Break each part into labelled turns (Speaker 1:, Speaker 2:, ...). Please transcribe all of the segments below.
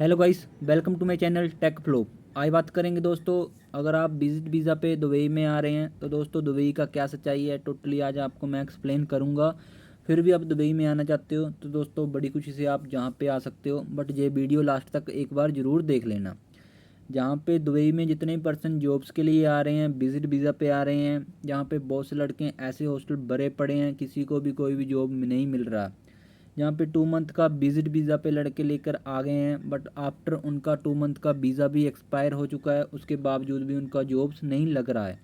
Speaker 1: Hello guys, welcome to my channel tech flow. आज बात करेंगे दोस्तों, अगर आप विजिट वीज़ा पे दुबई में आ रहे हैं तो दोस्तों दुबई का क्या सच्चाई है टोटली आज आपको मैं एक्सप्लेन करूंगा। फिर भी आप दुबई में आना चाहते हो तो दोस्तों बड़ी खुशी से आप जहां पे आ सकते हो, बट ये वीडियो लास्ट तक एक बार ज़रूर देख लेना। जहाँ पे दुबई में जितने पर्सन जॉब्स के लिए आ रहे हैं, विजिट वीज़ा पे आ रहे हैं, जहाँ पे बहुत से लड़के ऐसे हॉस्टल भरे पड़े हैं, किसी को भी कोई भी जॉब नहीं मिल रहा। जहाँ पे 2 मंथ का विजिट वीज़ा पे लड़के लेकर आ गए हैं, बट आफ्टर उनका 2 मंथ का वीज़ा भी एक्सपायर हो चुका है, उसके बावजूद भी उनका जॉब्स नहीं लग रहा है।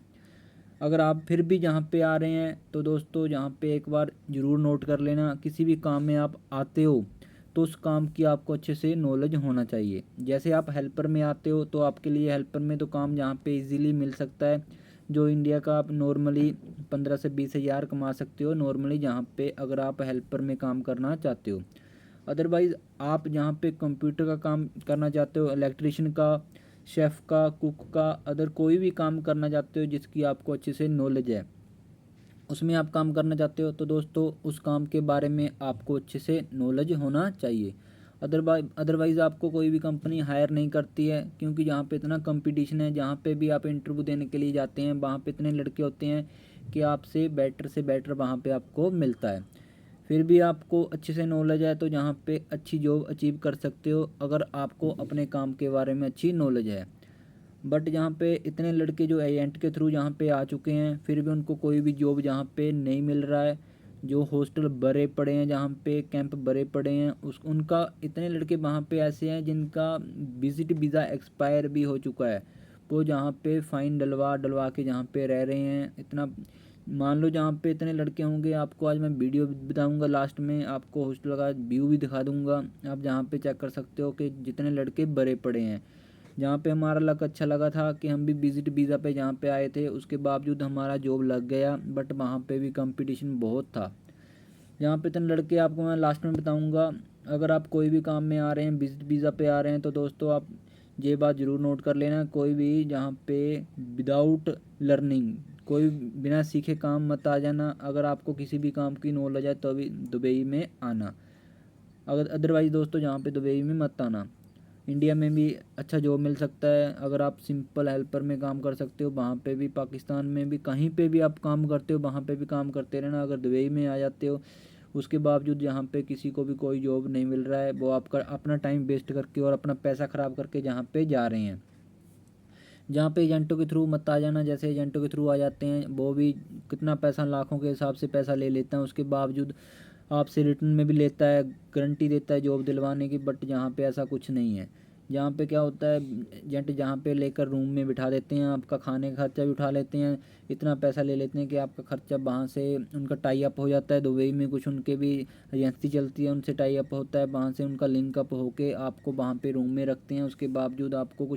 Speaker 1: अगर आप फिर भी जहाँ पे आ रहे हैं तो दोस्तों जहाँ पे एक बार ज़रूर नोट कर लेना, किसी भी काम में आप आते हो तो उस काम की आपको अच्छे से नॉलेज होना चाहिए। जैसे आप हेल्पर में आते हो तो आपके लिए हेल्पर में तो काम जहाँ पे इजीली मिल सकता है, जो इंडिया का आप नॉर्मली 15 से 20 हज़ार कमा सकते हो नॉर्मली, जहाँ पे अगर आप हेल्पर में काम करना चाहते हो। अदरवाइज़ आप जहाँ पे कंप्यूटर का काम करना चाहते हो, इलेक्ट्रिशियन का, शेफ़ का, कुक का, अदर कोई भी काम करना चाहते हो जिसकी आपको अच्छे से नॉलेज है, उसमें आप काम करना चाहते हो तो दोस्तों उस काम के बारे में आपको अच्छे से नॉलेज होना चाहिए। अदरवाइज़ आपको कोई भी कंपनी हायर नहीं करती है, क्योंकि जहाँ पे इतना कंपटीशन है, जहाँ पे भी आप इंटरव्यू देने के लिए जाते हैं वहाँ पे इतने लड़के होते हैं कि आपसे बेटर वहाँ पे आपको मिलता है। फिर भी आपको अच्छे से नॉलेज है तो जहाँ पे अच्छी जॉब अचीव कर सकते हो, अगर आपको अपने काम के बारे में अच्छी नॉलेज है। बट जहाँ पे इतने लड़के जो एजेंट के थ्रू जहाँ पे आ चुके हैं, फिर भी उनको कोई भी जॉब जहाँ पे नहीं मिल रहा है, जो हॉस्टल भरे पड़े हैं, जहाँ पे कैंप भरे पड़े हैं, उस उनका इतने लड़के वहाँ पे ऐसे हैं जिनका विजिट वीज़ा एक्सपायर भी हो चुका है, वो जहाँ पे फ़ाइन डलवा डलवा के जहाँ पे रह रहे हैं। इतना मान लो जहाँ पे इतने लड़के होंगे, आपको आज मैं वीडियो बताऊंगा, लास्ट में आपको हॉस्टल का व्यू भी दिखा दूंगा, आप जहाँ पे चेक कर सकते हो कि जितने लड़के भरे पड़े हैं। जहाँ पे हमारा लक अच्छा लगा था कि हम भी विजिट वीज़ा पे जहाँ पे आए थे, उसके बावजूद हमारा जॉब लग गया, बट वहाँ पे भी कंपटीशन बहुत था। जहाँ पे इतने लड़के आपको मैं लास्ट में बताऊँगा। अगर आप कोई भी काम में आ रहे हैं, विजिट वीज़ा पे आ रहे हैं तो दोस्तों आप ये बात ज़रूर नोट कर लेना, कोई भी जहाँ पे विदाउट लर्निंग, कोई बिना सीखे काम मत आ जाना। अगर आपको किसी भी काम की नॉलेज है तो अभी दुबई में आना, अगर अदरवाइज़ दोस्तों जहाँ पे दुबई में मत आना। इंडिया में भी अच्छा जॉब मिल सकता है, अगर आप सिंपल हेल्पर में काम कर सकते हो वहाँ पे भी, पाकिस्तान में भी कहीं पे भी आप काम करते हो वहाँ पे भी काम करते रहना। अगर दुबई में आ जाते हो उसके बावजूद जहाँ पे किसी को भी कोई जॉब नहीं मिल रहा है, वो आपका अपना टाइम वेस्ट करके और अपना पैसा ख़राब करके जहाँ पे जा रहे हैं। जहाँ पे एजेंटों के थ्रू मत आ जाना, जैसे एजेंटों के थ्रू आ जाते हैं वो भी कितना पैसा, लाखों के हिसाब से पैसा ले लेता है, उसके बावजूद आपसे रिटर्न में भी लेता है, गारंटी देता है जॉब दिलवाने की, बट जहाँ पे ऐसा कुछ नहीं है। जहाँ पे क्या होता है, एजेंट जहाँ पे लेकर रूम में बिठा देते हैं, आपका खाने का खर्चा भी उठा लेते हैं, इतना पैसा ले लेते हैं कि आपका खर्चा वहाँ से उनका टाई अप हो जाता है। दुबई में कुछ उनके भी एजेंसी चलती है, उनसे टाई अप होता है, वहाँ से उनका लिंक अप होके आपको वहाँ पे रूम में रखते हैं। उसके बावजूद आपको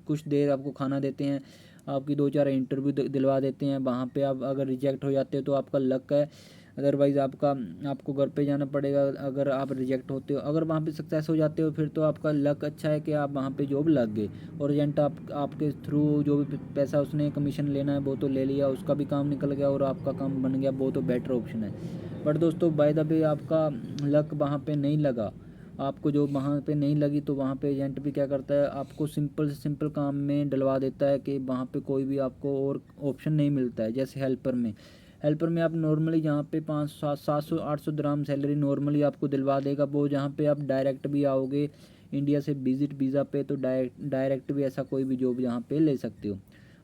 Speaker 1: कुछ देर आपको खाना देते हैं, आपकी 2-4 इंटरव्यू दिलवा देते हैं। वहाँ पे आप अगर रिजेक्ट हो जाते हो तो आपका लक है, अदरवाइज़ आपको घर पे जाना पड़ेगा। अगर आप रिजेक्ट होते हो, अगर वहाँ पे सक्सेस हो जाते हो फिर तो आपका लक अच्छा है कि आप वहाँ पे जॉब लग गए, और एजेंट आपके थ्रू जो भी पैसा उसने कमीशन लेना है वो तो ले लिया, उसका भी काम निकल गया और आपका काम बन गया, वो तो बेटर ऑप्शन है। बट दोस्तों बाय द वे आपका लक वहाँ पे नहीं लगा, आपको जो वहाँ पे नहीं लगी, तो वहाँ पे एजेंट भी क्या करता है, आपको सिंपल से सिंपल काम में डलवा देता है कि वहाँ पे कोई भी आपको और ऑप्शन नहीं मिलता है। जैसे हेल्पर में आप नॉर्मली जहाँ पे 500 700 800 dirham सैलरी नॉर्मली आपको दिलवा देगा, वो जहाँ पे आप डायरेक्ट भी आओगे इंडिया से विजिट वीज़ा पे तो डायरेक्ट भी ऐसा कोई भी जॉब यहाँ पे ले सकते हो।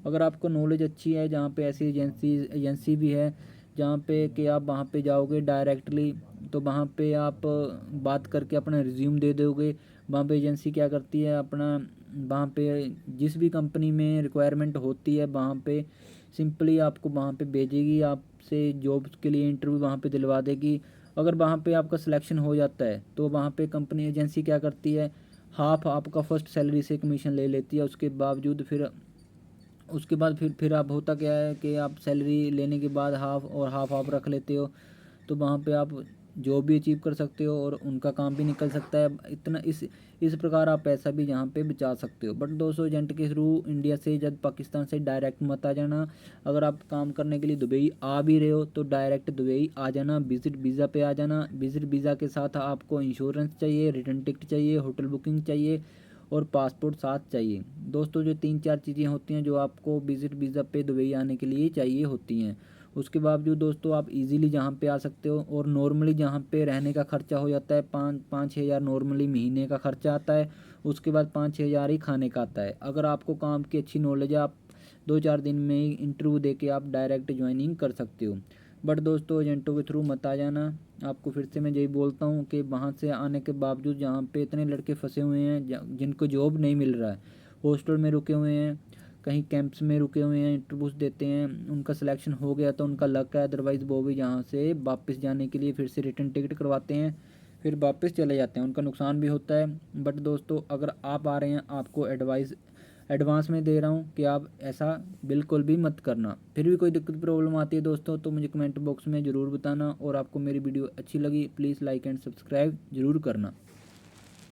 Speaker 1: अगर आपको नॉलेज अच्छी है, जहाँ पे ऐसी एजेंसी भी है जहाँ पे कि आप वहाँ पे जाओगे डायरेक्टली, तो वहाँ पे आप बात करके अपना रिज्यूम दे दोगे। वहाँ पे एजेंसी क्या करती है, अपना वहाँ पे जिस भी कंपनी में रिक्वायरमेंट होती है वहाँ पे सिंपली आपको वहाँ पे भेजेगी, आपसे जॉब के लिए इंटरव्यू वहाँ पे दिलवा देगी। अगर वहाँ पे आपका सिलेक्शन हो जाता है तो वहाँ पे कंपनी एजेंसी क्या करती है, हाफ आपका फर्स्ट सैलरी से कमीशन ले लेती है। उसके बाद फिर आप होता क्या है कि आप सैलरी लेने के बाद हाफ और हाफ आप रख लेते हो, तो वहाँ पे आप जॉब भी अचीव कर सकते हो और उनका काम भी निकल सकता है। इतना इस प्रकार आप पैसा भी यहाँ पे बचा सकते हो। बट दोस्तों एजेंट के थ्रू इंडिया से जब पाकिस्तान से डायरेक्ट मत आ जाना। अगर आप काम करने के लिए दुबई आ भी रहे हो तो डायरेक्ट दुबई आ जाना, विजिट वीज़ा पे आ जाना। विजिट वीज़ा के साथ आपको इंश्योरेंस चाहिए, रिटर्न टिकट चाहिए, होटल बुकिंग चाहिए और पासपोर्ट साथ चाहिए। दोस्तों जो 3-4 चीज़ें होती हैं जो आपको विजिट वीज़ा पे दुबई आने के लिए चाहिए होती हैं। उसके बावजूद दोस्तों आप इजीली जहाँ पे आ सकते हो। और नॉर्मली जहाँ पे रहने का खर्चा हो जाता है 5-6 हज़ार नॉर्मली महीने का खर्चा आता है। उसके बाद 5-6 हज़ार ही खाने का आता है। अगर आपको काम की अच्छी नॉलेज है, आप 2-4 दिन में ही इंटरव्यू दे के आप डायरेक्ट ज्वाइनिंग कर सकते हो। बट दोस्तों एजेंटों के थ्रू मत आ जाना। आपको फिर से मैं यही बोलता हूँ कि वहाँ से आने के बावजूद जहाँ पे इतने लड़के फंसे हुए हैं जिनको जॉब नहीं मिल रहा है, हॉस्टल में रुके हुए हैं, कहीं कैंप्स में रुके हुए हैं, इंटरव्यूज देते हैं, उनका सिलेक्शन हो गया तो उनका लक है, अदरवाइज़ वो भी यहाँ से वापस जाने के लिए फिर से रिटर्न टिकट करवाते हैं, फिर वापस चले जाते हैं, उनका नुकसान भी होता है। बट दोस्तों अगर आप आ रहे हैं, आपको एडवांस में दे रहा हूँ कि आप ऐसा बिल्कुल भी मत करना। फिर भी कोई दिक्कत प्रॉब्लम आती है दोस्तों तो मुझे कमेंट बॉक्स में ज़रूर बताना। और आपको मेरी वीडियो अच्छी लगी प्लीज़ लाइक एंड सब्सक्राइब ज़रूर करना।